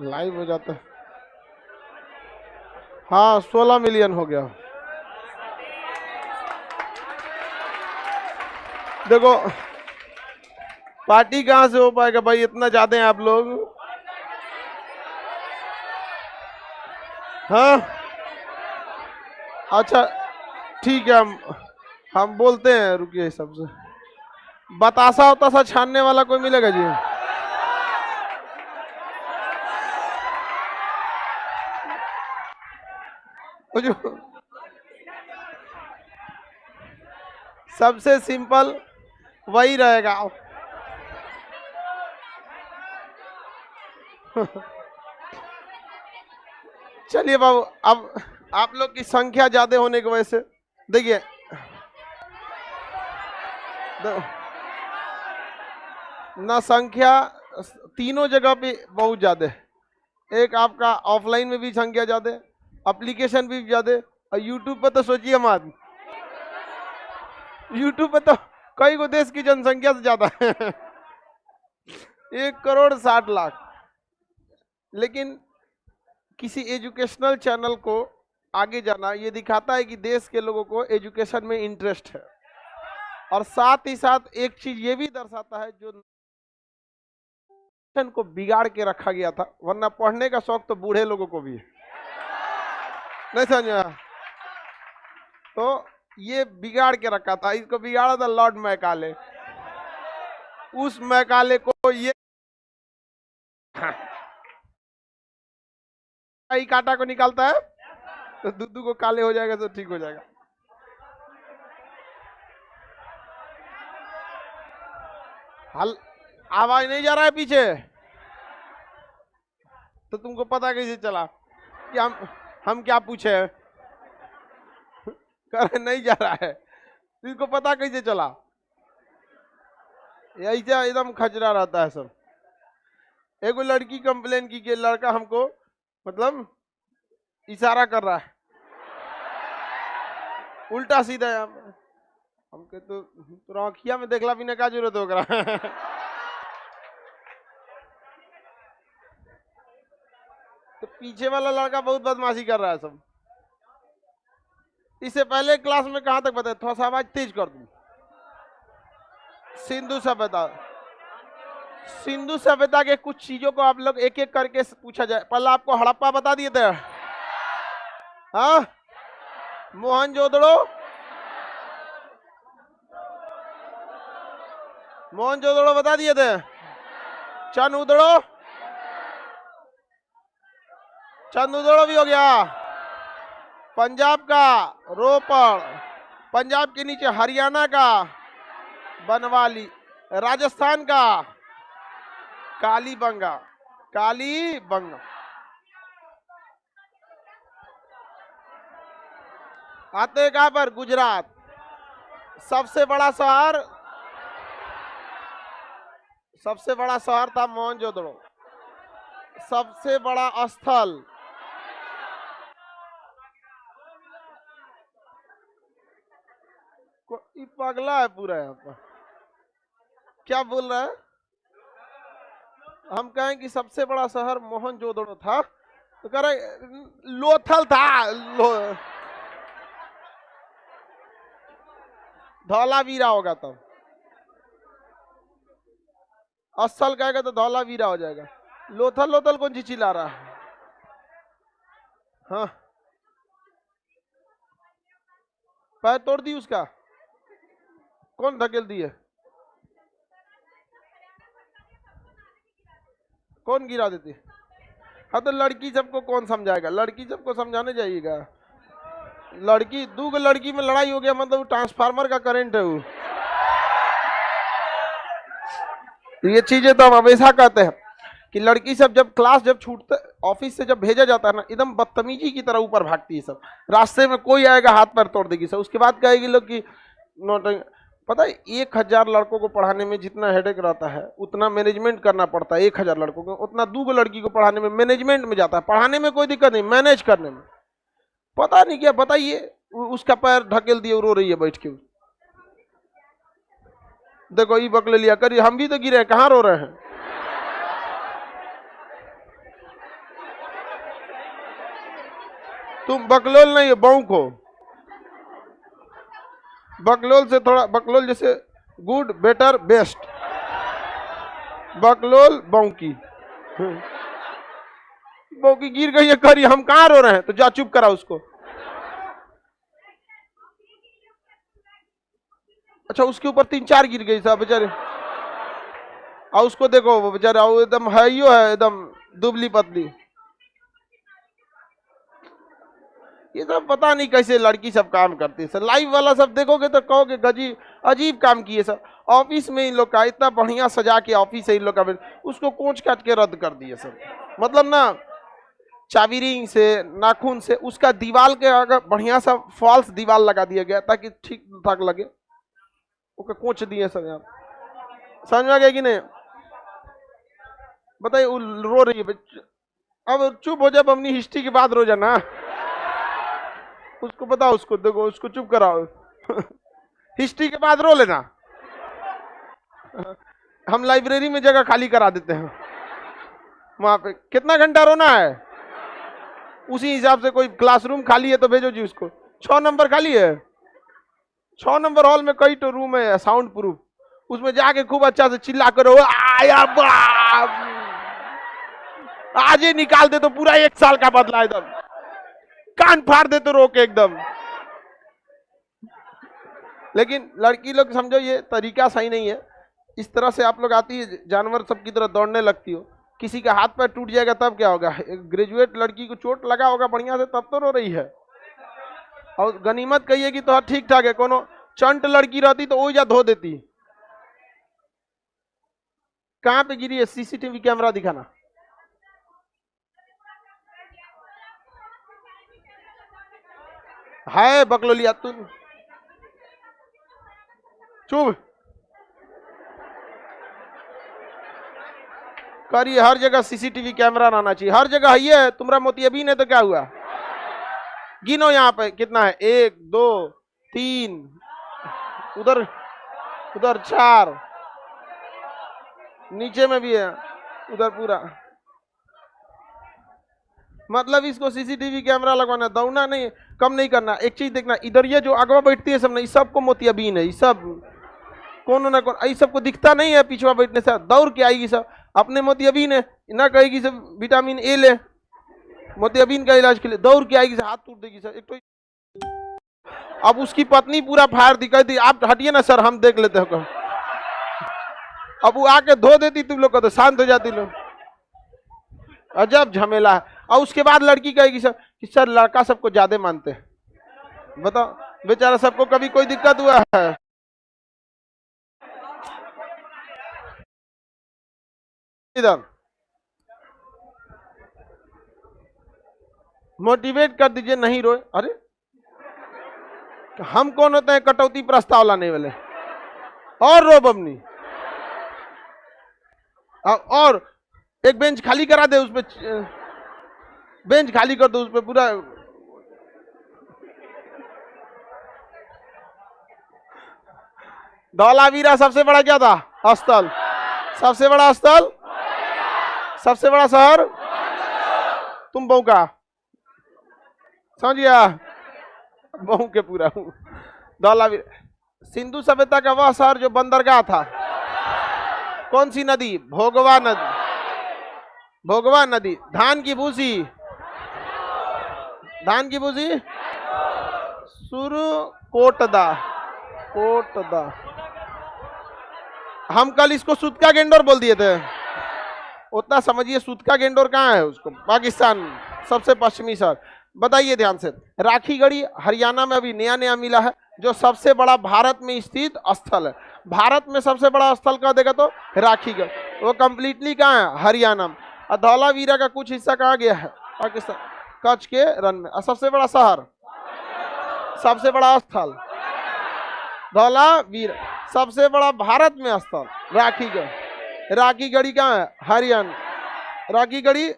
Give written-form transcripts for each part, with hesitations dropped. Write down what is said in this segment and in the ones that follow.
Live हो जाता है। हाँ 16 मिलियन हो गया। देखो पार्टी कहां से हो पाएगा भाई, इतना ज्यादा हैं आप लोग। हाँ अच्छा ठीक है, हम बोलते हैं, रुकिए सबसे। बतासा उतासा छानने वाला कोई मिलेगा जी? वो जो सबसे सिंपल वही रहेगा। चलिए बाबू, अब आप लोग की संख्या ज्यादा होने की वजह से देखिए ना, संख्या तीनों जगह पे बहुत ज्यादा है। एक आपका ऑफलाइन में भी संख्या ज्यादा है, एप्लीकेशन भी ज्यादा है, और यूट्यूब पे तो सोचिए मत, यूट्यूब पे तो कई को देश की जनसंख्या से ज्यादा है। 1,60,00,000। लेकिन किसी एजुकेशनल चैनल को आगे जाना ये दिखाता है कि देश के लोगों को एजुकेशन में इंटरेस्ट है, और साथ ही साथ एक चीज ये भी दर्शाता है जो को बिगाड़ के रखा गया था, वरना पढ़ने का शौक तो बूढ़े लोगों को भी है, नहीं समझा? तो ये बिगाड़ के रखा था, इसको बिगाड़ा था लॉर्ड मैकाले। उस मैकाले को ये कांटा को निकालता है तो दूध को काले हो जाएगा तो ठीक हो जाएगा। हल आवाज नहीं जा रहा है पीछे? तो तुमको पता कैसे चला कि हम क्या पूछे? कर नहीं जा रहा है, तुमको पता कैसे चला? ऐसा एकदम खचरा रहता है सब। एक लड़की कंप्लेन की कि लड़का हमको मतलब इशारा कर रहा है उल्टा सीधा। हम कहे तो आँखिया में देखला बिना क्या जरूरत होगा। तो पीछे वाला लड़का बहुत बदमाशी कर रहा है सब। इससे पहले क्लास में कहां तक बताया, थोड़ा सा आवाज तेज कर दूं। सिंधु सभ्यता, सिंधु सभ्यता के कुछ चीजों को आप लोग एक एक करके पूछा जाए। पहले आपको हड़प्पा बता दिए थे, हाँ? मोहनजोदड़ो, मोहनजोदड़ो बता दिए थे। चंदुदड़ो, चंदुदड़ो भी हो गया। पंजाब का रोपड़, पंजाब के नीचे हरियाणा का बनवाली, राजस्थान का कालीबंगा, कालीबंगा। आते हैं कहां पर? गुजरात। सबसे बड़ा शहर, सबसे बड़ा शहर था मोहनजोदड़ो। सबसे बड़ा स्थल पगला है पूरा यहाँ पर, क्या बोल रहा है? हम कहें कि सबसे बड़ा शहर मोहनजोदड़ो था तो कह रहे लोथल था, धौलावीरा होगा तब। असल कहेगा तो धौलावीरा हो जाएगा। लोथल लोथल कौन सी चिल्ला रहा है? हाँ पैर तोड़ दी उसका, कौन धकेल दिए? कौन गिरा देती? हाँ तो लड़की सबको कौन समझाएगा? लड़की सबको समझाने जाइएगा। लड़की दो लड़की में लड़ाई हो गया मतलब ट्रांसफार्मर का करंट है वो। ये चीजें तो हम हमेशा कहते हैं कि लड़की सब जब क्लास जब छूटते ऑफिस से जब भेजा जाता है ना, एकदम बदतमीजी की तरह ऊपर भागती है सब। रास्ते में कोई आएगा हाथ पैर तोड़ देगी सब। उसके बाद कहेगी लोग कि नोट, पता है 1,000 लड़कों को पढ़ाने में जितना हेडेक रहता है उतना मैनेजमेंट करना पड़ता है। 1,000 लड़कों को उतना 2 लड़की को पढ़ाने में मैनेजमेंट में जाता है। पढ़ाने में कोई दिक्कत नहीं, मैनेज करने में पता नहीं क्या। बताइए, उसका पैर ढकेल दिए, रो रही है बैठ के। देखो ये बकले लिया करिए, हम भी तो गिरे, कहाँ रो रहे हैं? तुम बकलोल नहीं, बौक हो। बकलोल से थोड़ा, बकलोल जैसे गुड, बेटर, बेस्ट, बकलोल बौकी। बौकी गिर गई है करी, हम कहां रो रहे हैं, तो जा चुप करा उसको। अच्छा, उसके ऊपर 3-4 गिर गई साहब बेचारे। और उसको देखो वो बेचारा एकदम है ही है, एकदम दुबली पतली। ये सब पता नहीं कैसे लड़की सब काम करती है सर। लाइव वाला सब देखोगे तो कहोगे गजी अजीब काम किए सर। ऑफिस में इन लोग का इतना बढ़िया सजा के ऑफिस है इन लोग का, उसको कोच काट के रद्द कर दिए सर। मतलब ना चाबी रिंग से, नाखून से, उसका दीवार के अगर बढ़िया सा फॉल्स दीवार लगा दिया गया ताकि ठीक ठाक लगे, ओके कोच दिए सर। यहाँ समझ में आ गया कि नहीं? बताइए, रो रही है। अब चुप हो, जब अपनी हिस्ट्री की बात रो जाना, उसको बताओ, उसको देखो, उसको चुप कराओ। हिस्ट्री के बाद रो लेना। हम लाइब्रेरी में जगह खाली करा देते हैं, वहां पे कितना घंटा रोना है उसी हिसाब से। कोई क्लासरूम खाली है तो भेजो जी उसको। 6 नंबर खाली है, 6 नंबर हॉल में कई तो रूम है साउंड प्रूफ, उसमें जाके खूब अच्छा से चिल्ला करो, आया बाप, आज ही निकाल दे तो पूरा 1 साल का बदला, एकदम कान फाड़ दे तो रोके एकदम। लेकिन लड़की लोग समझो ये तरीका सही नहीं है। इस तरह से आप लोग आती है जानवर सब की तरह दौड़ने लगती हो, किसी का हाथ पैर टूट जाएगा तब क्या होगा? एक ग्रेजुएट लड़की को चोट लगा होगा बढ़िया से, तब तो रो रही है। और गनीमत कहिए कि तो ठीक ठाक है, कोनो चंट लड़की रहती तो वो जा धो देती। कहां पे गिरी है? सीसीटीवी कैमरा दिखाना। है बकलोलिया, तू चुप करिए। हर जगह सीसीटीवी कैमरा रहना चाहिए, हर जगह है। तुम्हारा मोतियाबिन है तो क्या हुआ? गिनो यहाँ पे कितना है, 1 2 3, उधर उधर 4, नीचे में भी है, उधर पूरा। मतलब इसको सीसीटीवी कैमरा लगवाना, दौड़ना नहीं, कम नहीं करना। एक चीज देखना, इधर ये जो अगवा बैठती है सब ना, इस सबको मोतियाबिन है। इस सब कौन ना कौन, इस सबको दिखता नहीं है पीछवा बैठने से, दौड़ के आएगी सब। अपने मोतियाबिन है ना, कहेगी सब विटामिन ए ले, मोतियाबिन का इलाज के लिए दौड़ के आएगी, हाथ टूट देगी सर। एक तो अब उसकी पत्नी पूरा फायर दिखाई दी, आप हटिए ना सर, हम देख लेते हो। अब वो आके धो देती, तुम लोग को तो शांत हो जाती लोग। अजब झमेला है। और उसके बाद लड़की कहेगी सर कि सर लड़का सबको ज्यादा मानते हैं। बताओ बेचारा, सबको कभी कोई दिक्कत हुआ है? इधर मोटिवेट कर दीजिए, नहीं रोए। अरे हम कौन होते हैं कटौती प्रस्ताव लाने वाले? और रो बमनी। और एक बेंच खाली करा दे, उसपे बेंच खाली कर दो, उसपे पूरा धौलावीरा सबसे बड़ा क्या था? स्थल। सबसे बड़ा स्थल, सबसे बड़ा शहर, तुम बहू का समझिया, बहू के पूरा धौलावीरा। सिंधु सभ्यता का वह शहर जो बंदरगाह था, कौन सी नदी? भोगवा नदी। भोगवा नदी। धान की भूसी, धान की भूसी, सुरु कोटदा, कोटदा। हम कल इसको सुतका गेंडोर बोल दिए थे, उतना समझिए। सुतका गेंडोर कहाँ है? उसको पाकिस्तान, सबसे पश्चिमी शहर। बताइए ध्यान से, राखीगढ़ी हरियाणा में अभी नया नया मिला है, जो सबसे बड़ा भारत में स्थित स्थल है। भारत में सबसे बड़ा स्थल का देखा तो राखीगढ़, वो कंप्लीटली कहाँ है? हरियाणा में। और धौलावीरा का कुछ हिस्सा कहाँ गया है? पाकिस्तान, कच्छ के रन में। और सबसे बड़ा शहर, सबसे बड़ा स्थल धौलावीरा। सबसे बड़ा भारत में स्थल राखीगढ़। राखीगढ़ी कहाँ है? हरियाणा। राखीगढ़ी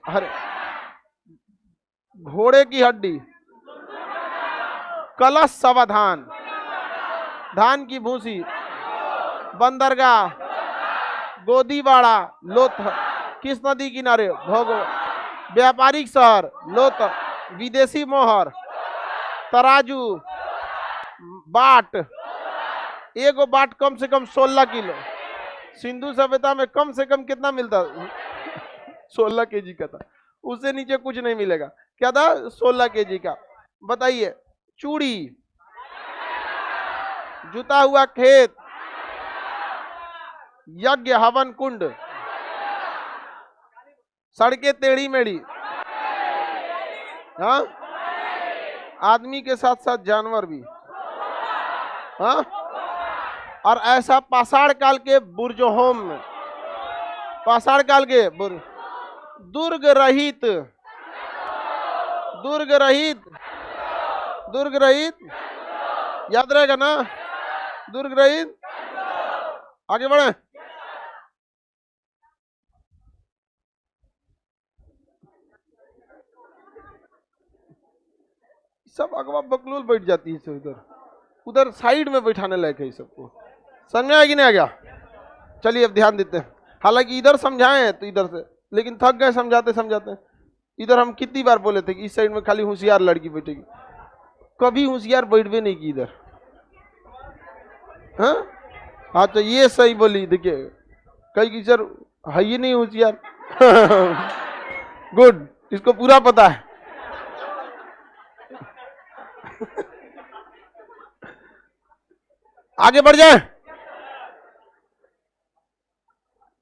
घोड़े की हड्डी, कलश सावधान, धान की भूसी, बंदरगाह, गोदीवाड़ा, लोथर। किस नदी किनारे? भोगो। व्यापारिक शहर लोथर, विदेशी मोहर तराजू, बाट, एगो बाट कम से कम 16 किलो। सिंधु सभ्यता में कम से कम कितना मिलता? 16 केजी का था, उससे नीचे कुछ नहीं मिलेगा। क्या था? 16 केजी का। बताइए, चूड़ी, जुता हुआ खेत, यज्ञ हवन कुंड, सड़कें टेढ़ी मेढ़ी, हाँ, आदमी के साथ साथ जानवर भी, हाँ, और ऐसा पाषाण काल के बुर्जहोम में, पाषाण काल के दुर्ग रहित, दुर्ग रहित, दुर्ग रहित, याद रहेगा ना? दुर्ग रहित। आगे बढ़े। सब अगवा बकलोल बैठ जाती है सब, इधर उधर साइड में बैठाने लायक है सबको। समझ में आया कि नहीं आ गया? चलिए अब ध्यान देते हैं। हालांकि इधर समझाएं तो इधर से, लेकिन थक गए समझाते समझाते। इधर हम कितनी बार बोले थे कि इस साइड में खाली होशियार लड़की बैठेगी, कभी होशियार बैठवे नहीं की इधर। हाँ तो ये सही बोली। देखिए कई की सर है ही नहीं होशियार। गुड, इसको पूरा पता है। आगे बढ़ जाए।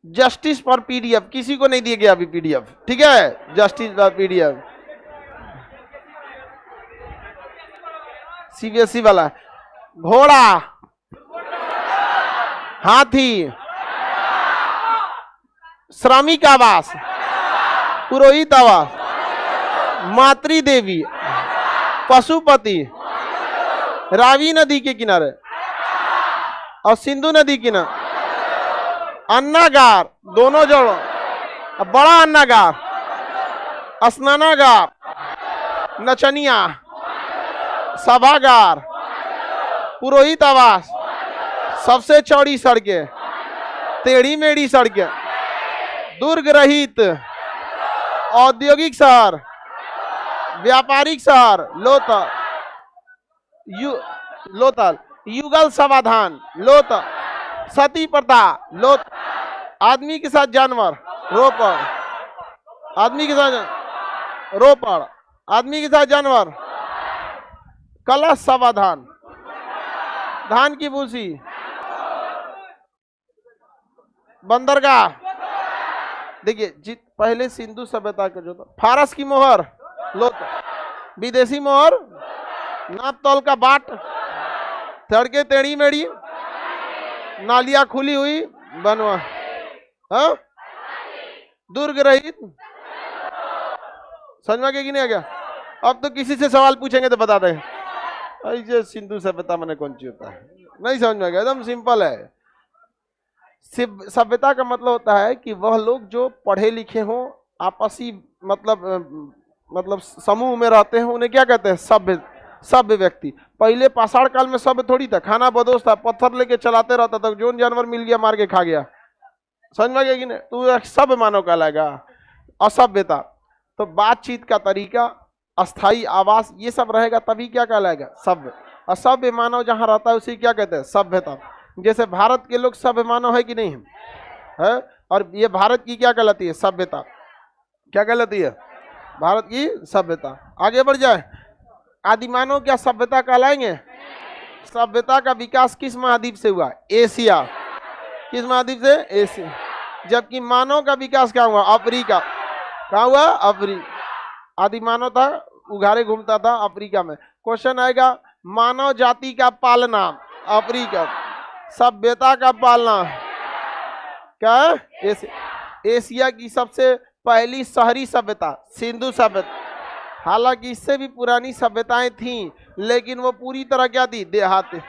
जस्टिस फॉर पीडीएफ किसी को नहीं दिया गया अभी पीडीएफ, ठीक है? जस्टिस फॉर पीडीएफ सीबीएसई वाला। घोड़ा, हाथी, श्रमिक आवास, पुरोहित आवास, मातृदेवी, पशुपति, रावी नदी के किनारे और सिंधु नदी किनारे, अन्नागार, दोनों जोड़ो, बड़ा अन्नागार, स्नानागार, नचनिया, सभागार, पुरोहित आवास, सबसे चौड़ी सड़कें, टेढ़ी मेढ़ी सड़कें, दुर्ग रहित, औद्योगिक शहर, व्यापारिक शहर, लोथल, युगल समाधान, लोथल, सती प्रथा, लोथ, आदमी के साथ जानवर, रोपड़, आदमी के साथ रोपड़, आदमी के साथ जानवर, कलश समाधान, धान की भूसी, बंदरगाह। देखिए पहले सिंधु सभ्यता का जो था, फारस की मोहर, लोथ, विदेशी मोहर, नाप तौल का बाट, सड़कें टेढ़ी मेढ़ी, नालियां खुली हुई बनवा, हाँ, दुर्ग रहित। समझ में कि नहीं आ गया? अब तो किसी से सवाल पूछेंगे तो बता दें ऐसे सिंधु सभ्यता मैंने कौन सी होता है, नहीं समझ में आ गया? एकदम सिंपल है। सभ्यता का मतलब होता है कि वह लोग जो पढ़े लिखे हों, आपसी मतलब समूह में रहते हैं, उन्हें क्या कहते हैं? सभ्य व्यक्ति। पहले पाषाण काल में सभ्य थोड़ी था, खाना बदोश था, पत्थर लेके चलाते रहता था, जो जानवर मिल गया मार के खा गया। समझ में गया कि नहीं? तो सभ्य मानव कहलाएगा। असभ्यता तो बातचीत का तरीका, अस्थाई आवास, ये सब रहेगा तभी क्या कहलाएगा? सभ्य। असभ्य मानव जहां रहता है उसे क्या कहते हैं? सभ्यता। जैसे भारत के लोग सभ्य मानव है कि नहीं है? और ये भारत की क्या कहलाती है? सभ्यता। क्या कहलाती है? भारत की सभ्यता। आगे बढ़ जाए। आदिमानव क्या सभ्यता कहलाएंगे? सभ्यता का विकास किस महाद्वीप से हुआ? एशिया। किस महाद्वीप से? एशिया। जबकि मानव का विकास क्या हुआ? अफ्रीका। कहाँ हुआ? अफ्रीका। आदिमानव था, उघारे घूमता था अफ्रीका में। क्वेश्चन आएगा, मानव जाति का पालना अफ्रीका, सभ्यता का पालना क्या है? एशिया की सबसे पहली शहरी सभ्यता सिंधु सभ्यता। हालांकि इससे भी पुरानी सभ्यताएं थीं, लेकिन वो पूरी तरह क्या थी? देहाती।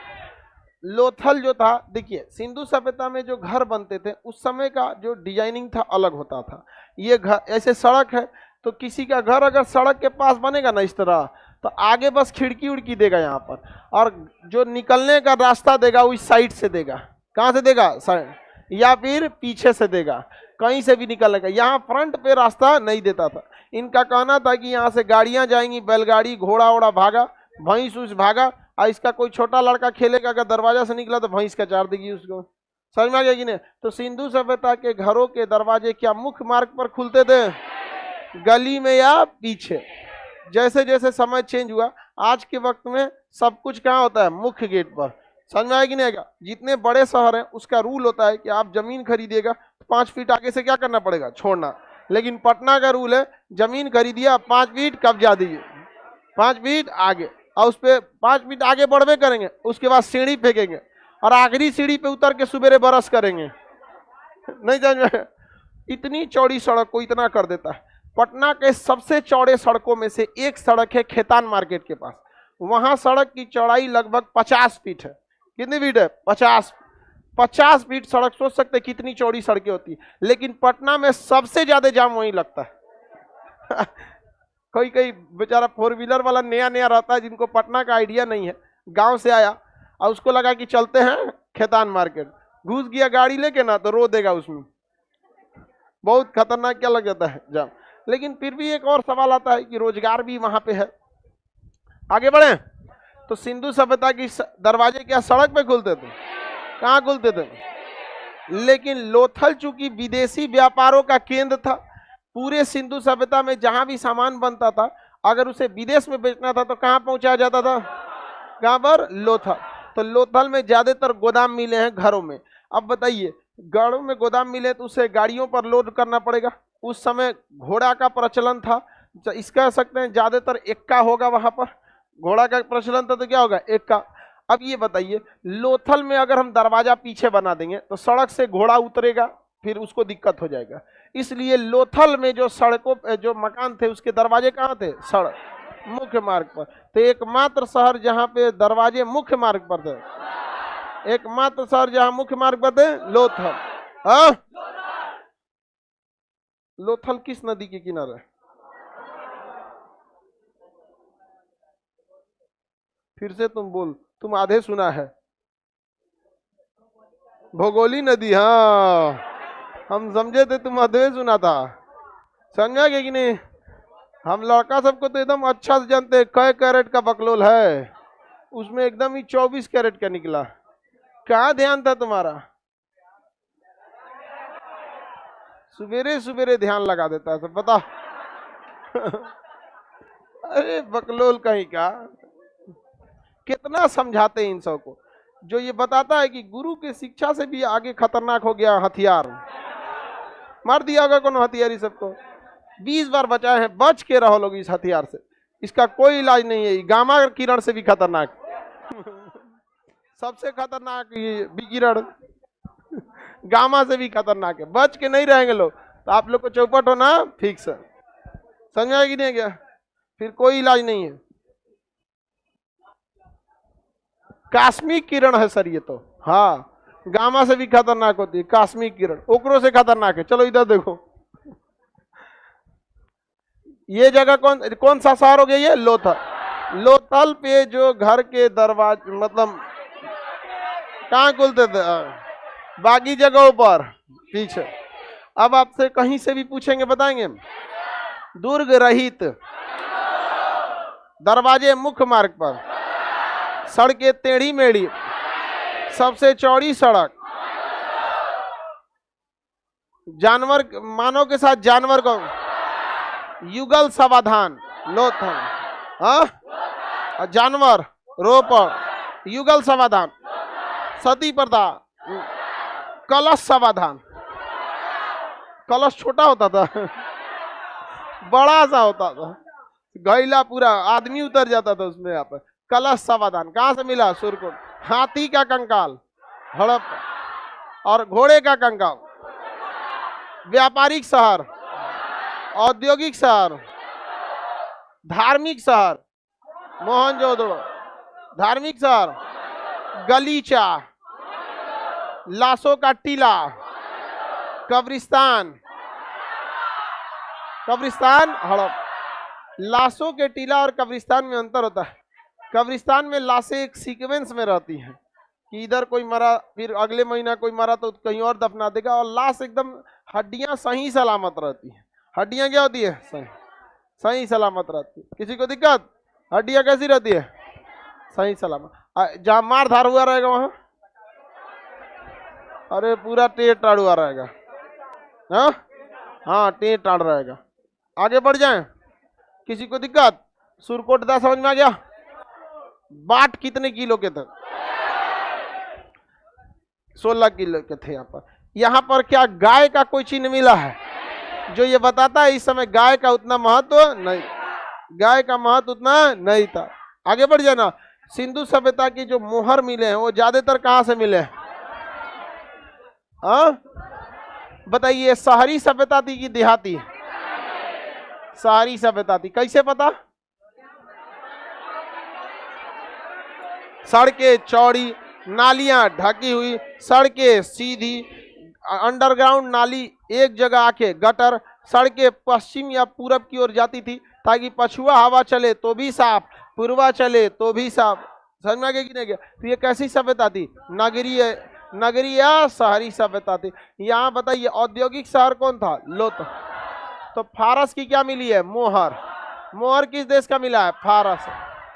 लोथल जो था, देखिए सिंधु सभ्यता में जो घर बनते थे उस समय का जो डिजाइनिंग था अलग होता था। ये घर ऐसे सड़क है तो किसी का घर अगर सड़क के पास बनेगा ना इस तरह, तो आगे बस खिड़की उड़की देगा यहाँ पर, और जो निकलने का रास्ता देगा उस साइड से देगा। कहाँ से देगा? साइड, या फिर पीछे से देगा, कहीं से भी निकलने का। यहाँ फ्रंट पे रास्ता नहीं देता था। इनका कहना था कि यहाँ से गाड़ियाँ जाएंगी, बैलगाड़ी, घोड़ा वोड़ा भागा, भैंस उस भागा, और इसका कोई छोटा लड़का खेलेगा, अगर दरवाजा से निकला तो भैंस का चार देगी उसको। समझ में आ गया कि नहीं? तो सिंधु सभ्यता के घरों के दरवाजे क्या मुख्य मार्ग पर खुलते थे, गली में या पीछे? जैसे जैसे समय चेंज हुआ, आज के वक्त में सब कुछ कहाँ होता है, मुख्य गेट पर। समझ में आया कि नहीं आएगा? जितने बड़े शहर हैं उसका रूल होता है कि आप जमीन खरीदिएगा तो 5 फीट आगे से क्या करना पड़ेगा, छोड़ना। लेकिन पटना का रूल है, जमीन खरीदिया 5 फीट कब्जा दीजिए, 5 फीट आगे, और उस पर 5 फीट आगे बढ़वे करेंगे, उसके बाद सीढ़ी फेंकेंगे और आखिरी सीढ़ी पे उतर के सुबेरे बरस करेंगे। नहीं समझ में? इतनी चौड़ी सड़क को इतना कर देता है। पटना के सबसे चौड़े सड़कों में से एक सड़क है खेतान मार्केट के पास, वहां सड़क की चौड़ाई लगभग 50 फीट है। कितनी फीट है? 50 फीट सड़क। सोच सकते हैं कितनी चौड़ी सड़कें होती है, लेकिन पटना में सबसे ज्यादा जाम वहीं लगता है। कोई कोई बेचारा 4 व्हीलर वाला नया नया रहता है, जिनको पटना का आइडिया नहीं है, गांव से आया और उसको लगा कि चलते हैं खेतान मार्केट, घुस गया गाड़ी लेके ना, तो रो देगा उसमें, बहुत खतरनाक क्या लग जाता है जाम। लेकिन फिर भी एक और सवाल आता है कि रोजगार भी वहां पे है। आगे बढ़े तो सिंधु सभ्यता की दरवाजे क्या सड़क पे खुलते थे? कहाँ खुलते थे? लेकिन लोथल चूंकि विदेशी व्यापारों का केंद्र था, पूरे सिंधु सभ्यता में जहां भी सामान बनता था, अगर उसे विदेश में बेचना था तो कहाँ पहुंचाया जाता था? कहाँ पर? लोथल। तो लोथल में ज्यादातर गोदाम मिले हैं घरों में। अब बताइए, घरों में गोदाम मिले तो उसे गाड़ियों पर लोड करना पड़ेगा। उस समय घोड़ा का प्रचलन था, इस कह सकते हैं ज्यादातर एक्का होगा, वहां पर घोड़ा का प्रचलन था, तो क्या होगा? एक्का। अब ये बताइए, लोथल में अगर हम दरवाजा पीछे बना देंगे तो सड़क से घोड़ा उतरेगा, फिर उसको दिक्कत हो जाएगा। इसलिए लोथल में जो सड़कों जो मकान थे उसके दरवाजे कहाँ थे? सड़क, मुख्य मार्ग पर। तो एकमात्र शहर जहाँ पे दरवाजे मुख्य मार्ग पर थे, एकमात्र शहर जहाँ मुख्य मार्ग पर थे, लोथल। हाँ, लोथल किस नदी के किनारे? फिर से तुम बोल, तुम आधे सुना है। भोगोली नदी। हाँ, हम समझे थे तुम आधे सुना था। समझा गया कि नहीं? हम लड़का सबको तो एकदम अच्छा से जानते हैं, कै कैरेट का बकलोल है, उसमें एकदम ही 24 कैरेट का निकला। कहाँ ध्यान था तुम्हारा? सवेरे सवेरे ध्यान लगा देता है सब, बता। अरे बकलोल कहीं का, कितना समझाते हैं इन सबको। जो ये बताता है कि गुरु की शिक्षा से भी आगे खतरनाक हो गया हथियार। मार दिया होगा कौन हथियारी सबको, 20 बार बचाए हैं। बच के रहो लोग इस हथियार से, इसका कोई इलाज नहीं है। गामा किरण से भी खतरनाक, सबसे खतरनाक ये विकिरण गामा से भी खतरनाक है। बच के नहीं रहेंगे लोग तो आप लोग को चौपट होना फिक्स है। समझा कि नहीं गया? फिर कोई इलाज नहीं है। कास्मिक किरण है सर ये तो। हाँ, गामा से भी खतरनाक होती है कास्मिक किरण, ओकरो से खतरनाक है। चलो इधर देखो, ये जगह कौन सा शहर हो गया? ये लोथल। लोथल पे जो घर के दरवाजे मतलब कहाँ खुलते थे? बाकी जगहों पर पीछे। अब आपसे कहीं से भी पूछेंगे बताएंगे? दुर्ग रहित दरवाजे मुख्य मार्ग पर, सड़कें टेढ़ी मेढ़ी, सबसे चौड़ी सड़क, जानवर, मानव के साथ जानवर को, युगल समाधान लोथल। हाँ, जानवर रोपड़, युगल समाधान, सती प्रथा, कलश समाधान। कलश छोटा होता था, बड़ा सा होता था, गैला पूरा आदमी उतर जाता था उसमें। यहाँ पर कलश समाधान कहाँ से मिला? सुरकोट। हाथी का कंकाल, हड़प, और घोड़े का कंकाल। व्यापारिक शहर, औद्योगिक शहर, धार्मिक शहर, मोहनजोदड़ो। धार्मिक शहर, गलीचा, लाशों का टीला, कब्रिस्तान, कब्रिस्तान हड़प। लाशों के टीला और कब्रिस्तान में अंतर होता है। कब्रिस्तान में लाशें एक सीक्वेंस में रहती हैं कि इधर कोई मरा, फिर अगले महीना कोई मरा तो कहीं और दफना देगा, और लाश एकदम हड्डियां सही सलामत रहती है। हड्डियां क्या होती है? सही सलामत रहती है। किसी को दिक्कत? हड्डियां कैसी रहती है? सही सलामत। जहाँ मार धार हुआ रहेगा वहां, अरे पूरा टेढ़ टाड़ हुआ रहेगा। हाँ हाँ, टेढ़ टाड़ रहेगा। आगे बढ़ जाएं, किसी को दिक्कत? सुरकोटदा समझ में आ गया? बाट कितने किलो के थे? 16 किलो के थे। यहाँ पर क्या गाय का कोई चिन्ह मिला है जो ये बताता है इस समय गाय का उतना महत्व नहीं, गाय का महत्व उतना नहीं था। आगे बढ़ जाना। सिंधु सभ्यता की जो मोहर मिले हैं वो ज्यादातर कहां से मिले हैं? बताइए, शहरी सभ्यता थी कि देहाती? शहरी सभ्यता थी। कैसे पता? सड़कें चौड़ी, नालियां ढकी हुई, सड़कें सीधी, अंडरग्राउंड नाली एक जगह आके गटर, सड़कें पश्चिम या पूरब की ओर जाती थी ताकि पछुआ हवा चले तो भी साफ, पूर्वा चले तो भी साफ। समझ में आ गया कि नहीं गया? तो ये कैसी सभ्यता थी? नगरीय, नगरीय या शहरी सभ्यता थी। यहाँ बताइए औद्योगिक शहर कौन था? लोथ। तो फारस की क्या मिली है? मोहर। मोहर किस देश का मिला है? फारस।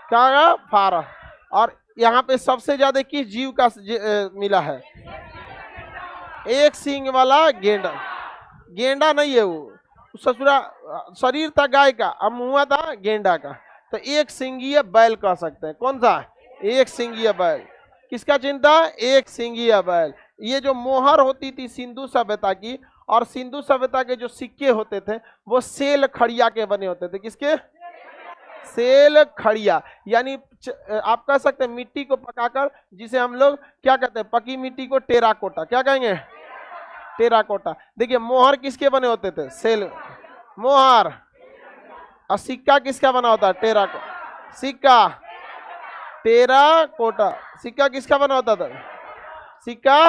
क्या? फारस। और यहाँ पे सबसे ज्यादा किस जीव का मिला है? एक सींग वाला गेंडा। गेंडा नहीं है वो, ससुरा शरीर था गाय का, अब मुंह था गेंडा का। तो एक सिंगीय बैल कह सकते हैं। कौन सा? एक सिंगीय बैल। किसका चिन्ह था? एक सिंगीय बैल। ये जो मोहर होती थी सिंधु सभ्यता की, और सिंधु सभ्यता के जो सिक्के होते थे वो सेल खड़िया के बने होते थे। किसके? सेल खड़िया। यानी आप कह सकते हैं मिट्टी को पकाकर, जिसे हम लोग क्या कहते हैं? पकी मिट्टी को टेराकोटा। क्या कहेंगे? टेराकोटा। देखिए मोहर किसके बने होते थे? सेल मोहर। और सिक्का किसका बना होता है? टेराकोटा। सिक्का टेराकोटा। सिक्का किसका बना होता था? सिक्का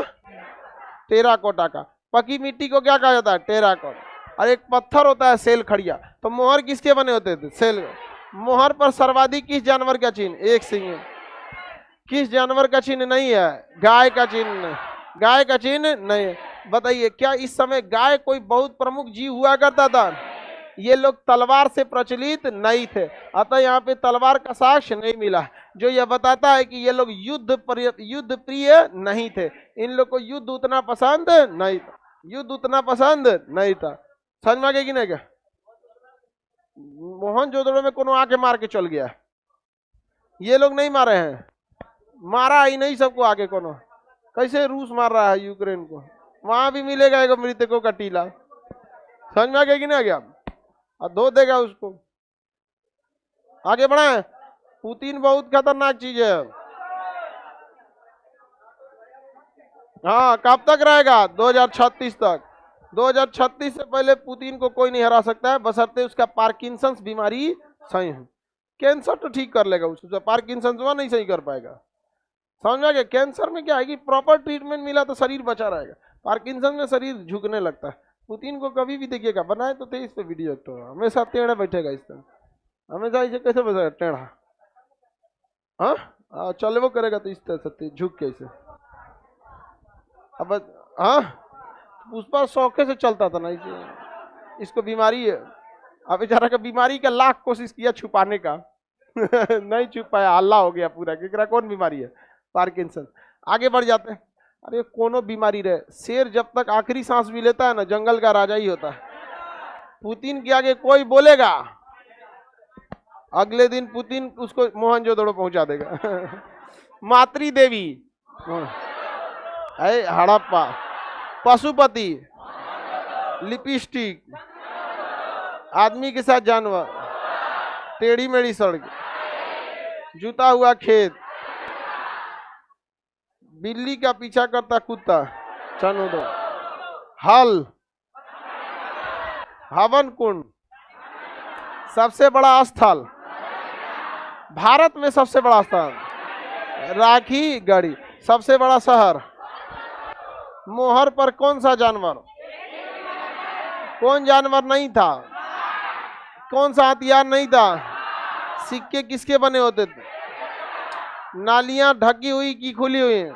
टेराकोटा का। पकी मिट्टी को क्या कहा जाता है? टेराकोटा। और एक पत्थर होता है सेल खड़िया। तो मोहर किसके बने होते थे? सेल। मोहर पर सर्वाधिक किस जानवर का चिन्ह? एक सिंह। किस जानवर का चिन्ह नहीं है? गाय का चिन्ह। गाय का चिन्ह नहीं है। बताइए, क्या इस समय गाय कोई बहुत प्रमुख जीव हुआ करता था? ये लोग तलवार से प्रचलित नहीं थे, अतः यहाँ पे तलवार का साक्ष्य नहीं मिला, जो यह बताता है कि ये लोग युद्ध प्रिय नहीं थे। इन लोग को युद्ध उतना पसंद नहीं था। युद्ध उतना पसंद नहीं था। समझ में आ गया कि नहीं? क्या मोहनजोदड़ो में कोनो आके मार के चल गया? ये लोग नहीं मारे हैं, मारा ही नहीं सबको आगे कोनो। कैसे रूस मार रहा है यूक्रेन को? वहां भी मिलेगा एक मृतकों का टीला। समझ में आ गया कि नहीं आ गया? और धो देगा उसको। आगे बढ़ाएं। पुतिन बहुत खतरनाक चीज है। हाँ, कब तक रहेगा? 2036 तक। 2036 से पहले पुतिन को कोई नहीं हरा सकता है, बशर्ते उसका पार्किंसंस बीमारी सही है। कैंसर तो ठीक कर लेगा उसको, पार्किंसंस वह नहीं सही कर पाएगा। समझ में आ गया? कैंसर में क्या है कि प्रॉपर ट्रीटमेंट मिला तो शरीर बचा रहेगा, पार्किंसन में शरीर झुकने लगता है। पुतिन को कभी भी देखिएगा, बनाए तो थे इस पे वीडियो, तो हमेशा टेढ़ा बैठेगा इस तरह, हमेशा इसे कैसे बैठेगा? टेढ़ा। हाँ, चले वो करेगा तो इस तरह से झुक के इसे। अब हाँ, उस पर शौके से चलता था ना, इसे इसको बीमारी है। अब बेचारा का बीमारी का लाख कोशिश किया छुपाने का नहीं छुप पाया, हल्ला हो गया पूरा। केकरा कौन बीमारी है? पार्किंसन। आगे बढ़ जाते हैं। अरे कोनो बीमारी रहे, शेर जब तक आखिरी सांस भी लेता है ना, जंगल का राजा ही होता है। पुतिन के आगे कोई बोलेगा, अगले दिन पुतिन उसको मोहनजोदड़ो पहुंचा देगा मातृ देवी, हड़प्पा, पशुपति, लिपस्टिक, आदमी के साथ जानवर, टेढ़ी मेढ़ी सड़क, जूता हुआ खेत, बिल्ली का पीछा करता कुत्ता, चनो दो, हल, हवन कुंड, सबसे बड़ा स्थल भारत में, सबसे बड़ा स्थल राखी गढ़ी, सबसे बड़ा शहर। मोहर पर कौन सा जानवर? कौन जानवर नहीं था? कौन सा हथियार नहीं था? सिक्के किसके बने होते थे? नालियां ढकी हुई की खुली हुई?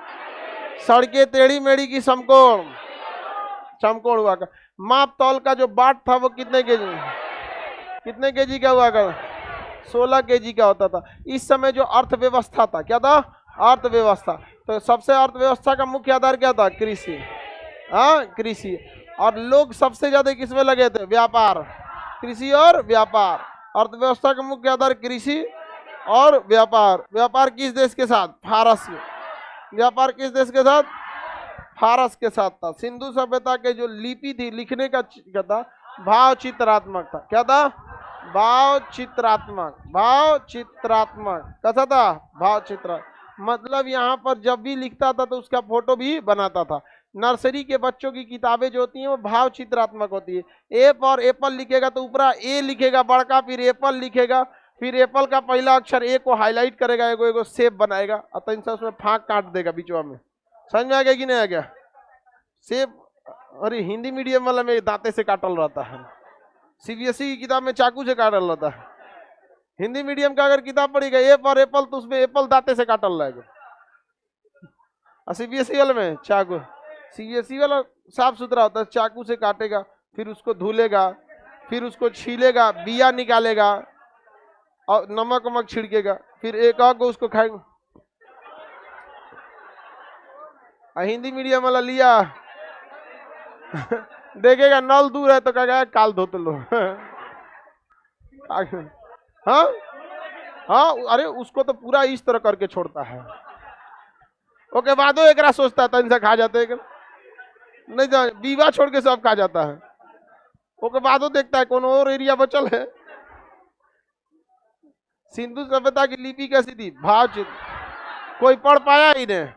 सड़कें टेढ़ी मेढ़ी की समकोण? समकोण हुआ कर। माप तौल का जो बाट था वो कितने केजी का हुआ कर? 16 केजी का होता था। इस समय जो अर्थव्यवस्था था, क्या था? अर्थव्यवस्था। तो सबसे अर्थव्यवस्था का मुख्य आधार क्या था? कृषि। हाँ, कृषि। और लोग सबसे ज्यादा किसमें लगे थे? व्यापार। कृषि और व्यापार। अर्थव्यवस्था का मुख्य आधार कृषि और व्यापार। व्यापार किस देश के साथ? फारस। व्यापार किस देश के साथ? फारस के साथ था। सिंधु सभ्यता के जो लिपि थी, लिखने का क्या था? भाव चित्रात्मक था। क्या था? भाव चित्रात्मक। भाव चित्रात्मक कैसा था? भाव चित्र, मतलब यहाँ पर जब भी लिखता था तो उसका फोटो भी बनाता था। नर्सरी के बच्चों की किताबें जो होती हैं वो भाव चित्रात्मक होती है। ए पर एप्पल लिखेगा तो ऊपर ए लिखेगा बड़का, फिर एप्पल लिखेगा, फिर एप्पल का पहला अक्षर ए को हाईलाइट करेगा, एगो शेप बनाएगा और तीन से उसमें फाँक काट देगा बीचवा में। समझ में आ गया कि नहीं आ गया? शेप। अरे हिंदी मीडियम वाला में दांते से काटल रहता है, सीबीएसई की किताब में चाकू से काटल रहता है। हिंदी मीडियम का अगर किताब पढ़ेगा ए पर एप्पल तो उसमें एप्पल दांते से काटल रहेगा, और सीबीएसई वाले में चाकू। सीबीएसई वाला साफ सुथरा होता है, चाकू से काटेगा, फिर उसको धुलेगा, फिर उसको छीलेगा, बिया निकालेगा और नमक वमक छिड़केगा, फिर एक आग को उसको खाएगा। हिंदी मीडियम वाला लिया देखेगा नल दूर है तो कहेगा काल धोते लो। हाँ हाँ, अरे उसको तो पूरा इस तरह करके छोड़ता है। ओके बादो एक सोचता है इनसे खा जाते हैं नहीं, बीवा छोड़ के सब खा जाता है। ओके बादो देखता है कौन और एरिया बचल है। सिंधु सभ्यता की लिपि कैसी थी? भाव चित्र। कोई पढ़ पाया ही नहीं।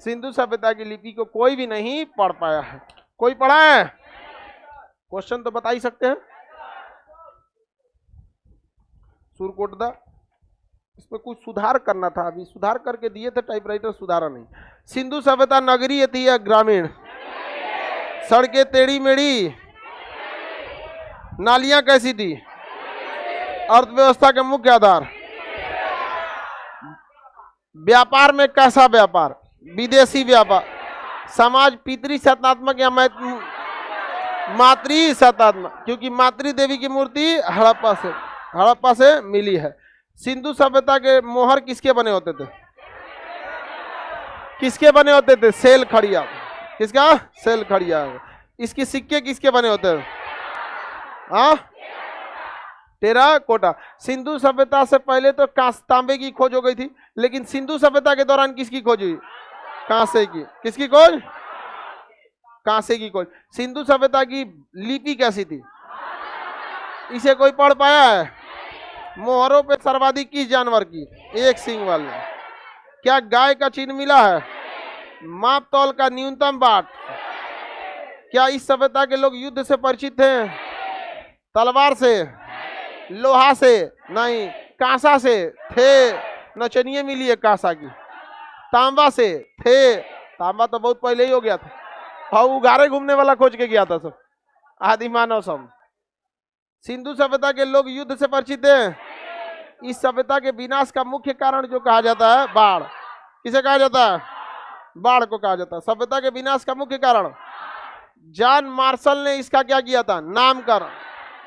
सिंधु सभ्यता की लिपि को कोई भी नहीं पढ़ पाया है। कोई पढ़ा है? क्वेश्चन तो बता ही सकते हैं। सुरकोटदा, इसमें कुछ सुधार करना था, अभी सुधार करके दिए थे टाइपराइटर, सुधारा नहीं। सिंधु सभ्यता नगरीय थी या ग्रामीण? सड़कें टेढ़ी मेढ़ी? नालियां कैसी थी? अर्थव्यवस्था के मुख्य आधार? व्यापार में कैसा व्यापार? विदेशी व्यापार। समाज पितृ सत्तात्मक या मातृ सत्तात्मक? क्योंकि मातृ देवी की मूर्ति हड़प्पा से मिली है। सिंधु सभ्यता के मोहर किसके बने होते थे? किसके बने होते थे? सेल खड़िया। किसका? सेल खड़िया। इसके सिक्के किसके बने होते थे? हाँ, टेराकोटा। सिंधु सभ्यता से पहले तो तांबे की खोज हो गई थी, लेकिन सिंधु सभ्यता के दौरान किसकी खोज हुई? कांसे की। किसकी खोज? कांसे की खोज। सिंधु सभ्यता की लिपि कैसी थी? इसे कोई पढ़ पाया है? मोहरों पे सर्वाधिक किस जानवर की? एक सींग वाले। क्या गाय का चिन्ह मिला है? माप तौल का न्यूनतम बाट? क्या इस सभ्यता के लोग युद्ध से परिचित थे? तलवार से? लोहा से? नहीं। कांसा से? थे। नचनिए मिली है कांसा की। तांबा से? थे। तांबा तो बहुत पहले ही हो गया था, हाँ उगारे घूमने वाला खोज के गया था सब, आदि मानव सब। सिंधु सभ्यता के लोग युद्ध से परिचित हैं। इस सभ्यता के विनाश का मुख्य कारण जो कहा जाता है बाढ़। किसे कहा जाता है? बाढ़ को कहा जाता है सभ्यता के विनाश का मुख्य कारण। जॉन मार्शल ने इसका क्या किया था? नामकरण।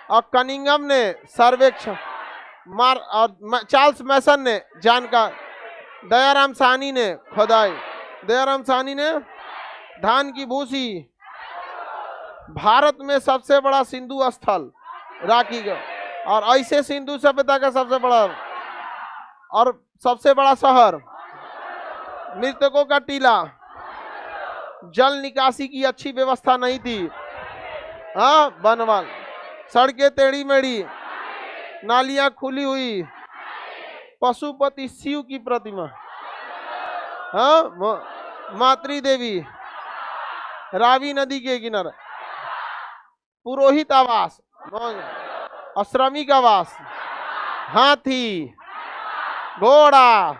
और कनिंगम ने सर्वेक्षण, और चार्ल्स मैसन ने जानकार, दयाराम साहनी ने खुदाई। दयाराम साहनी ने धान की भूसी। भारत में सबसे बड़ा सिंधु स्थल राखीगढ़। और ऐसे सिंधु सभ्यता का सबसे बड़ा और सबसे बड़ा शहर मृतकों का टीला। जल निकासी की अच्छी व्यवस्था नहीं थी, हाँ बनवाल। सड़कें टेढ़ी मेढ़ी, नालियां खुली हुई, पशुपति शिव की प्रतिमा, हाँ मातृ देवी, रावी नदी के किनारे, पुरोहित आवास, श्रमिक आवास, हाथी, घोड़ा,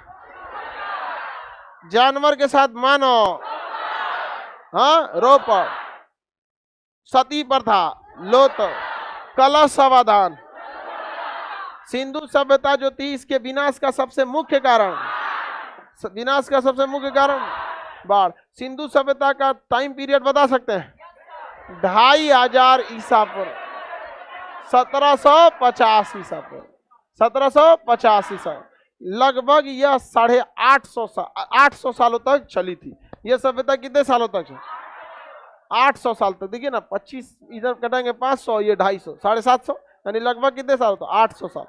जानवर के साथ मानव, हाँ रोपड़, सती प्रथा, लोत, कलश समाधान। सिंधु सभ्यता जो थी इसके विनाश का सबसे मुख्य कारण, बाढ़। सिंधु सभ्यता का टाइम पीरियड बता सकते हैं? 2500 ईसा पूर्व, 1750 ईसा पूर्व। 1750 ईसा, लगभग यह 850 सालों तक चली थी। यह सभ्यता कितने सालों तक चली? 800 साल तक। देखिए ना, 25 इधर कटेंगे 500, ये 250, 750, यानी लगभग कितने साल तक? 800 साल।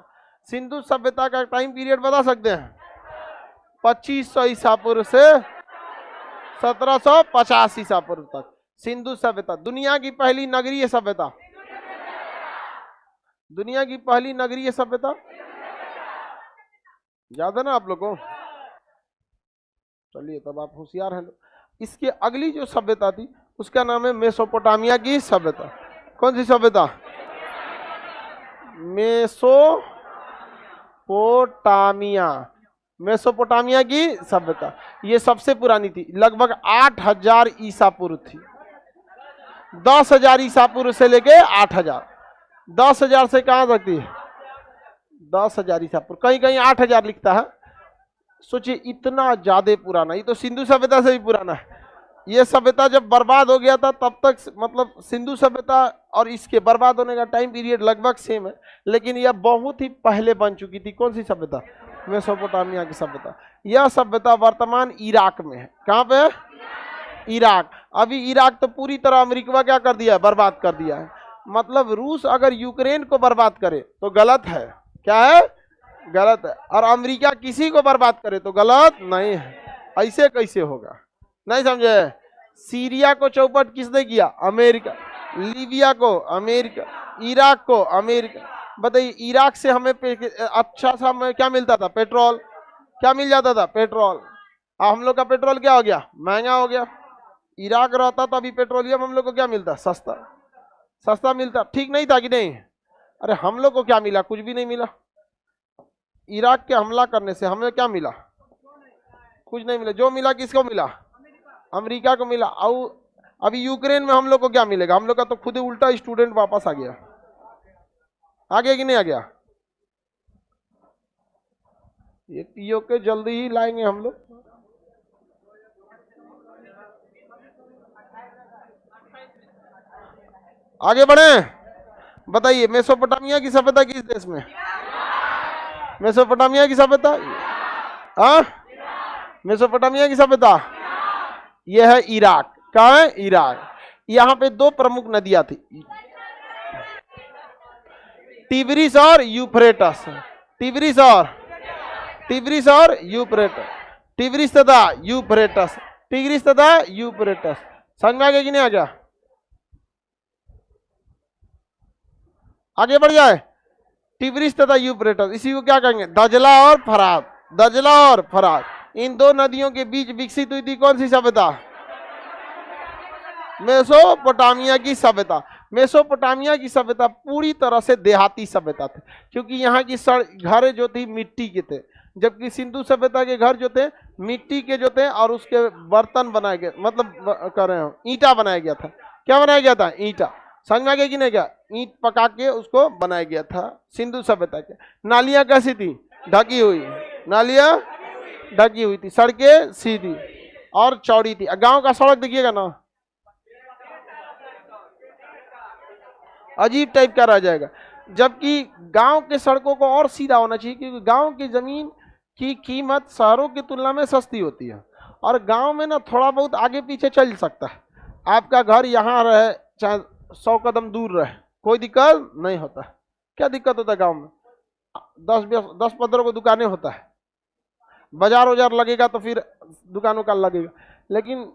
सिंधु सभ्यता का टाइम पीरियड बता सकते हैं? 2500 ईसा पूर्व से 1750 ईसा पूर्व तक सिंधु सभ्यता। दुनिया की पहली नगरीय सभ्यता, दुनिया की पहली नगरीय सभ्यता याद है ना आप लोगों को? चलिए, तब आप होशियार हैं। इसके अगली जो सभ्यता थी उसका नाम है मेसोपोटामिया की सभ्यता। कौन सी सभ्यता? मेसोपोटामिया, मेसोपोटामिया की सभ्यता। ये सबसे पुरानी थी, लगभग 8000 ईसा पूर्व थी। 10,000 ईसा पूर्व से लेके 8000। 10,000 से कहां तक थी? 10,000 ईसा पूर्व, कहीं कहीं 8000 लिखता है। सोचिए, इतना ज्यादा पुराना। ये तो सिंधु सभ्यता से भी पुराना है। ये सभ्यता जब बर्बाद हो गया था तब तक, मतलब सिंधु सभ्यता और इसके बर्बाद होने का टाइम पीरियड लगभग सेम है, लेकिन यह बहुत ही पहले बन चुकी थी। कौन सी सभ्यता? मेसोपोटामिया की सभ्यता। यह सभ्यता वर्तमान इराक में है। कहां पे? इराक। अभी इराक तो पूरी तरह अमेरिका क्या कर दिया है? बर्बाद कर दिया है। मतलब रूस अगर यूक्रेन को बर्बाद करे तो गलत है। क्या है? गलत है। और अमेरिका किसी को बर्बाद करे तो गलत नहीं है। ऐसे कैसे होगा? नहीं समझे? सीरिया को चौपट किसने किया? अमेरिका। लीबिया को अमेरिका, इराक को अमेरिका। बताइए, इराक से हमें अच्छा सा हमें क्या मिलता था? पेट्रोल। क्या मिल जाता था? पेट्रोल। हम लोग का पेट्रोल क्या हो गया? महंगा हो गया। इराक रहता तो अभी पेट्रोलियम हम लोग को क्या मिलता? सस्ता। सस्ता मिलता। ठीक नहीं था कि नहीं? अरे हम लोग को क्या मिला? कुछ भी नहीं मिला। इराक के हमला करने से हमें क्या मिला? कुछ नहीं मिला। जो मिला किसको मिला? अमेरिका को मिला। और अभी यूक्रेन में हम लोग को क्या मिलेगा? हम लोग का तो खुद ही उल्टा स्टूडेंट वापस आ गया। आ गया कि नहीं आ गया? ये पीओके जल्दी ही लाएंगे हम लोग। आगे बढ़े। बताइए, मेसोपोटामिया की सभ्यता किस देश में? मेसोपोटामिया की सभ्यता, हाँ, मेसोपोटामिया की सभ्यता यह है इराक। कहाँ है? इराक। यहाँ पे दो प्रमुख नदियां थी, टिग्रिस और यूफ्रेटस। टिग्रिस और यूफ्रेटस। टिग्रिस तथा यूफ्रेटस। टिग्रिस तथा यूफ्रेटस। समझ में आ गया कि नहीं आ गया? आगे बढ़ जाए। टिग्रिस तथा यूफ्रेटस, इसी को क्या कहेंगे? दजला और फरात। दजला और फरात, इन दो नदियों के बीच विकसित हुई थी कौन सी सभ्यता? मेसोपोटामिया की सभ्यता। मेसोपोटामिया की सभ्यता पूरी तरह से देहाती सभ्यता थी, क्योंकि यहाँ की घर जो थी मिट्टी के थे, जबकि सिंधु सभ्यता के घर जो थे मिट्टी के जो थे, और उसके बर्तन बनाए गए, मतलब कर रहे हो ईंटा बनाया गया था। क्या बनाया गया था? ईंटा। समझ में आ गया कि नहीं? क्या ईंट पका के उसको बनाया गया था सिंधु सभ्यता के। नालियां कैसी थी? ढकी हुई। नालियां ढकी हुई थी। सड़कें सीधी और चौड़ी थी। गांव का सड़क देखिएगा ना, अजीब टाइप का रह जाएगा, जबकि गांव के सड़कों को और सीधा होना चाहिए, क्योंकि गांव की जमीन की कीमत शहरों की तुलना में सस्ती होती है, और गांव में ना थोड़ा बहुत आगे पीछे चल सकता है। आपका घर यहाँ रहे चाहे 100 कदम दूर रहे, कोई दिक्कत नहीं होता। क्या दिक्कत होता है गांव में? 10-15 को दुकानें होता है, बाजार वजार लगेगा तो फिर दुकानों का लगेगा, लेकिन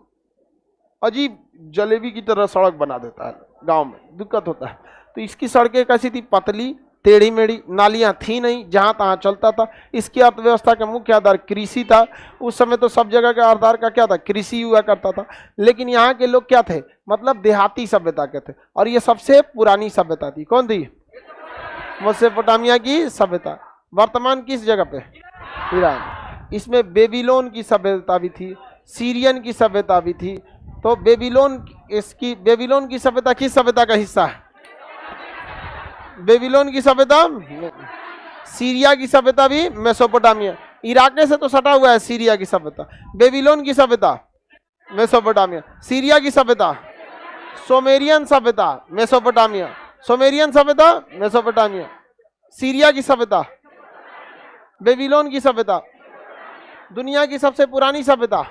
अजीब जलेबी की तरह सड़क बना देता है गांव में, दिक्कत होता है। तो इसकी सड़कें कैसी थी? पतली, टेढ़ी मेढ़ी, नालियां थी नहीं, जहां तहां चलता था। इसकी अर्थव्यवस्था का मुख्य आधार कृषि था। उस समय तो सब जगह का आधार का क्या था? कृषि हुआ करता था। लेकिन यहाँ के लोग क्या थे? मतलब देहाती सभ्यता के थे, और ये सबसे पुरानी सभ्यता थी। कौन थी? मेसोपोटामिया की सभ्यता। वर्तमान किस जगह पे? ईरान। इसमें बेबीलोन की सभ्यता भी थी, सीरियन की सभ्यता भी थी। तो बेबीलोन की सभ्यता किस सभ्यता का हिस्सा है? बेबीलोन की सभ्यता। सीरिया की सभ्यता भी मेसोपोटामिया, इराक से तो सटा हुआ है सीरिया की सभ्यता। बेबीलोन की सभ्यता मेसोपोटामिया। सीरिया की सभ्यता सोमेरियन सभ्यता, मेसोपोटामिया। सोमेरियन सभ्यता मेसोपोटामिया। सीरिया की सभ्यता बेबीलोन की सभ्यता। दुनिया की सबसे पुरानी सभ्यता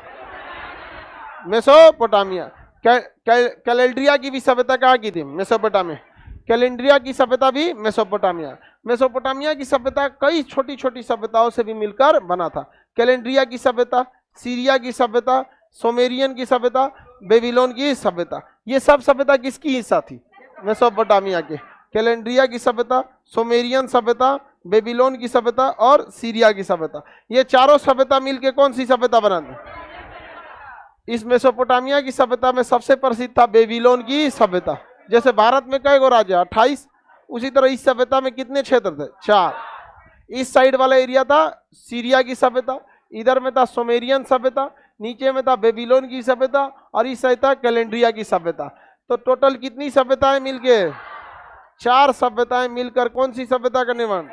मेसोपोटामिया। कैलेंड्रिया की भी सभ्यता कहाँ की थी? मेसोपोटामिया। कैलेंड्रिया की सभ्यता भी मेसोपोटामिया। मेसोपोटामिया की सभ्यता कई छोटी छोटी सभ्यताओं से भी मिलकर बना था। कैलेंड्रिया की सभ्यता, सीरिया की सभ्यता, सोमेरियन की सभ्यता, बेबीलोन की सभ्यता, ये सब सभ्यता किसकी हिस्सा थी? मेसोपोटामिया के। कैलेंड्रिया की सभ्यता, सोमेरियन सभ्यता, बेबीलोन की सभ्यता और सीरिया की सभ्यता, ये चारों सभ्यता मिलके कौन सी सभ्यता बनाते? इस मेसोपोटामिया की सभ्यता में सबसे प्रसिद्ध था बेबीलोन की सभ्यता। जैसे भारत में कई गो राज्य 28, उसी तरह इस सभ्यता में कितने क्षेत्र थे? 4। इस साइड वाला एरिया था सीरिया की सभ्यता, इधर में था सोमेरियन सभ्यता, नीचे में था बेबीलोन की सभ्यता और इस साइड था कैलेंड्रिया की सभ्यता। तो टोटल कितनी सभ्यताएं मिलके? 4 सभ्यताएं मिलकर कौन सी सभ्यता का निर्माण?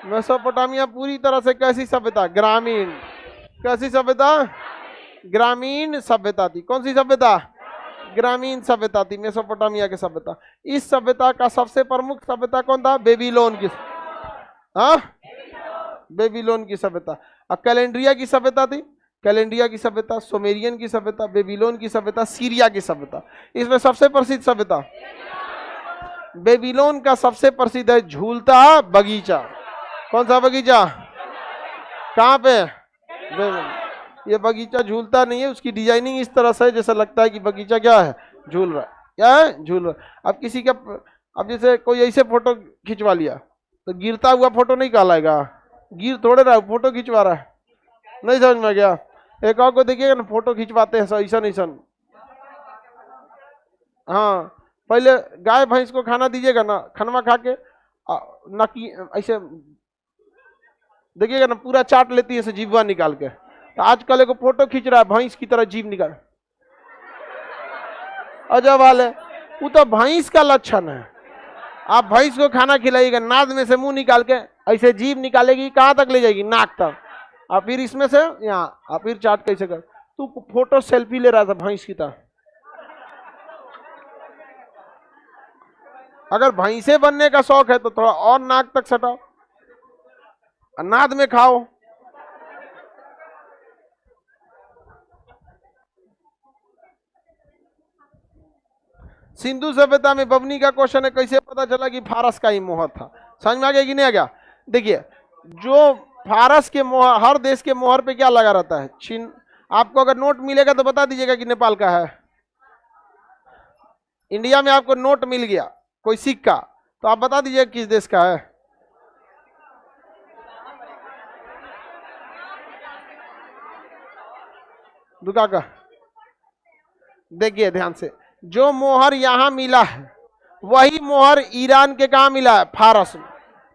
मेसोपोटामिया पूरी तरह से कैसी सभ्यता? ग्रामीण। कैसी सभ्यता? ग्रामीण सभ्यता थी। कौन सी सभ्यता? ग्रामीण सभ्यता थी मेसोपोटामिया की सभ्यता। इस सभ्यता का सबसे प्रमुख सभ्यता कौन था? बेबीलोन की। हाँ, बेबीलोन की सभ्यता। अब कैलेंड्रिया की सभ्यता थी, कैलेंड्रिया की सभ्यता, सोमेरियन की सभ्यता, बेबीलोन की सभ्यता, सीरिया की सभ्यता। इसमें सबसे प्रसिद्ध सभ्यता बेबीलोन का सबसे प्रसिद्ध है झूलता बगीचा। कौन सा बगीचा? कहाँ पे? ये बगीचा झूलता नहीं है, उसकी डिजाइनिंग इस तरह से है जैसे लगता है कि बगीचा क्या है? झूल रहा है। क्या है? झूल रहा है। अब किसी का, अब जैसे कोई ऐसे फोटो खिंचवा लिया तो गिरता हुआ फोटो नहीं कहलाएगा, गिर थोड़े रहा, फोटो खिंचवा रहा है। नहीं समझ में गया? एक और को देखिएगा ना, फोटो खिंचवाते हैं ऐसा ऐसा। हाँ, पहले गाय भैंस को खाना दीजिएगा ना, खनवा खा के नकी ऐसे देखिएगा ना, पूरा चाट लेती है ऐसे जीवा निकाल के। तो आजकल एक फोटो खींच रहा है भैंस की तरह जीभ निकाल, अजब वाले, वो तो भैंस का लक्षण है। आप भैंस को खाना खिलाइएगा, नाद में से मुंह निकाल के ऐसे जीभ निकालेगी, कहाँ तक ले जाएगी? नाक तक। और फिर इसमें से यहाँ, और फिर चाट कैसे कर? तू फोटो सेल्फी ले रहा था भैंस की तरह। अगर भैंसे बनने का शौक है तो थोड़ा और नाक तक सटाओ, नाद में खाओ। सिंधु सभ्यता में बबनी का क्वेश्चन है, कैसे पता चला कि फारस का ही मोहर था? समझ में आ गया कि नहीं आ गया? देखिए, जो फारस के मोहर, हर देश के मोहर पे क्या लगा रहता है? चिन्ह। आपको अगर नोट मिलेगा तो बता दीजिएगा कि नेपाल का है। इंडिया में आपको नोट मिल गया, कोई सिक्का, तो आप बता दीजिएगा किस देश का है। दुका का। देखिए ध्यान से, जो मोहर यहां मिला है वही मोहर ईरान के कहा मिला है? फारस में।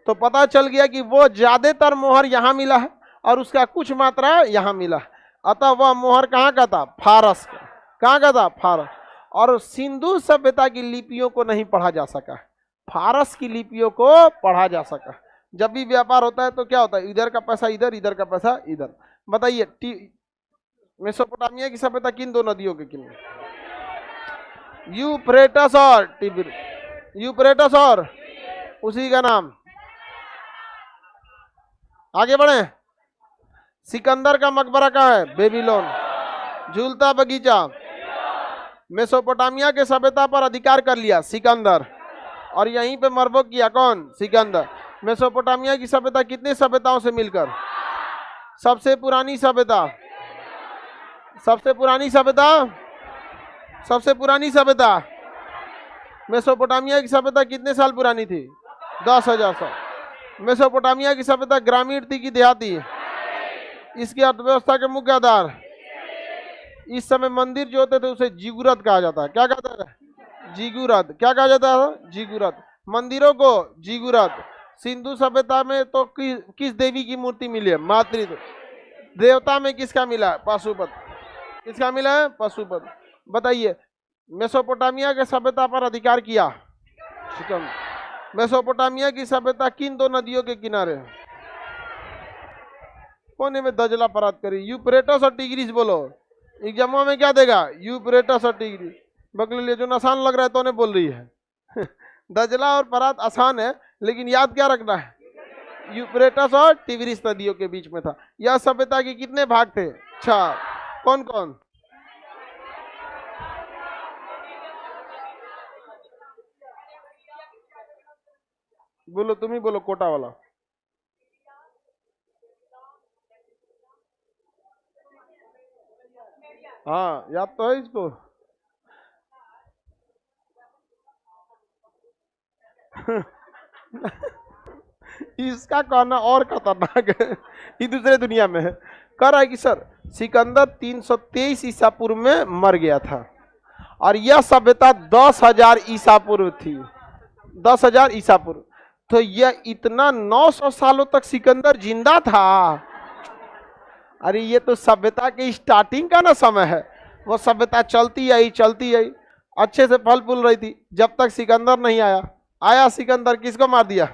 तो पता चल गया कि वो ज्यादातर मोहर यहां मिला है और उसका कुछ मात्रा यहां मिला है, अतः वह मोहर कहाँ का था? फारस का। कहाँ का था? फारस। और सिंधु सभ्यता की लिपियों को नहीं पढ़ा जा सका, फारस की लिपियों को पढ़ा जा सका। जब भी व्यापार होता है तो क्या होता है? इधर का पैसा इधर, इधर का पैसा इधर। बताइए, मेसोपोटामिया की सभ्यता किन दो नदियों के किनारे? यूफ्रेटस और टिग्रिस। यूफ्रेटस और उसी का नाम। आगे बढ़े। सिकंदर का मकबरा कहाँ है? बेबीलोन। झूलता बगीचा। मेसोपोटामिया के सभ्यता पर अधिकार कर लिया सिकंदर, और यहीं पे मरबो किया कौन? सिकंदर। मेसोपोटामिया की सभ्यता कितने सभ्यताओं से मिलकर? सबसे पुरानी सभ्यता। सबसे पुरानी सभ्यता, सबसे पुरानी सभ्यता। मेसोपोटामिया की सभ्यता कितने साल पुरानी थी? 10,000 साल। मेसोपोटामिया की सभ्यता ग्रामीण थी कि देहाती? इसकी अर्थव्यवस्था के मुख्य आधार। इस समय मंदिर जो होते थे उसे जिगुरत कहा जाता है। क्या कहता है? जिगुरत। क्या कहा जाता है? जिगुरत। मंदिरों को जिगुरत। सिंधु सभ्यता में तो किस देवी की मूर्ति मिली है? मातृ। देवता में किसका मिला है? पशुपति। किसका मिला है? पशुपति। बताइए, मेसोपोटामिया के सभ्यता पर अधिकार किया सिकंदर। मेसोपोटामिया की सभ्यता किन दो नदियों के किनारे है? कोने में दजला परात करी। यूफ्रेटस और टिग्रिस बोलो। एग्जामों में क्या देगा? यूफ्रेटस और टिग्रिस। बगल जो आसान लग रहा है तो ने बोल रही है। दजला और परात आसान है, लेकिन याद क्या रखना है? यूफ्रेटस और टिग्रिस नदियों के बीच में था। यह सभ्यता के कितने भाग थे? 6। कौन कौन? बोलो, तुम ही बोलो, कोटा वाला। हाँ, याद तो है इसको। इसका कहना और खतरनाक है, ये दूसरे दुनिया में है। कह रहा है कि सर सिकंदर 323 ईसा पूर्व में मर गया था और यह सभ्यता 10,000 ईसा पूर्व थी। 10,000 ईसा पूर्व, तो यह इतना 900 सालों तक सिकंदर जिंदा था। अरे ये तो सभ्यता की स्टार्टिंग का ना समय है। वो सभ्यता चलती आई, अच्छे से फल फूल रही थी, जब तक सिकंदर नहीं आया। आया सिकंदर, किसको मार दिया?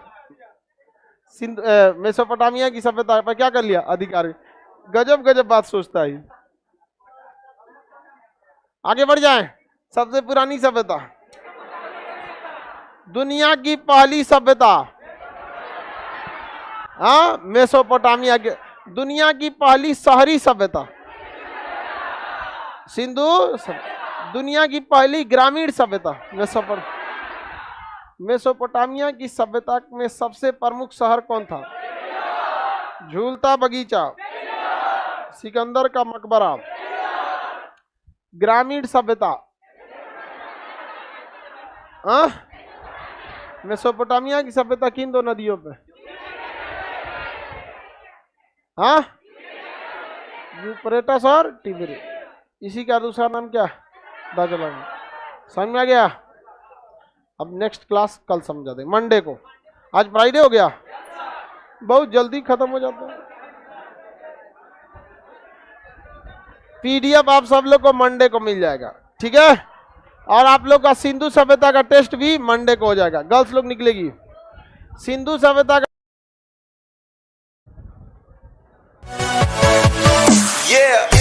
मेसोपोटामिया की सभ्यता पर क्या कर लिया? अधिकार। गजब गजब बात सोचता है। आगे बढ़ जाएं। सबसे पुरानी सभ्यता, दुनिया की पहली सभ्यता, हाँ, मेसोपोटामिया के। दुनिया की पहली शहरी सभ्यता, सिंधु। दुनिया की पहली ग्रामीण सभ्यता, मेसोपोटामिया की सभ्यता में सबसे प्रमुख शहर कौन था? झूलता बगीचा, सिकंदर का मकबरा। ग्रामीण सभ्यता, हाँ, मेसोपोटामिया की सभ्यता किन दो नदियों पे? हाँ, यूफ्रेटस और टिग्रिस। इसी का दूसरा नाम क्या? दाजलान। समझ में आ गया? अब नेक्स्ट क्लास कल समझा दे, मंडे को। आज फ्राइडे हो गया, बहुत जल्दी खत्म हो जाता है। पीडीएफ आप सब लोग को मंडे को मिल जाएगा, ठीक है? और आप लोग का सिंधु सभ्यता का टेस्ट भी मंडे को हो जाएगा। गर्ल्स लोग निकलेगी सिंधु सभ्यता का। Yeah.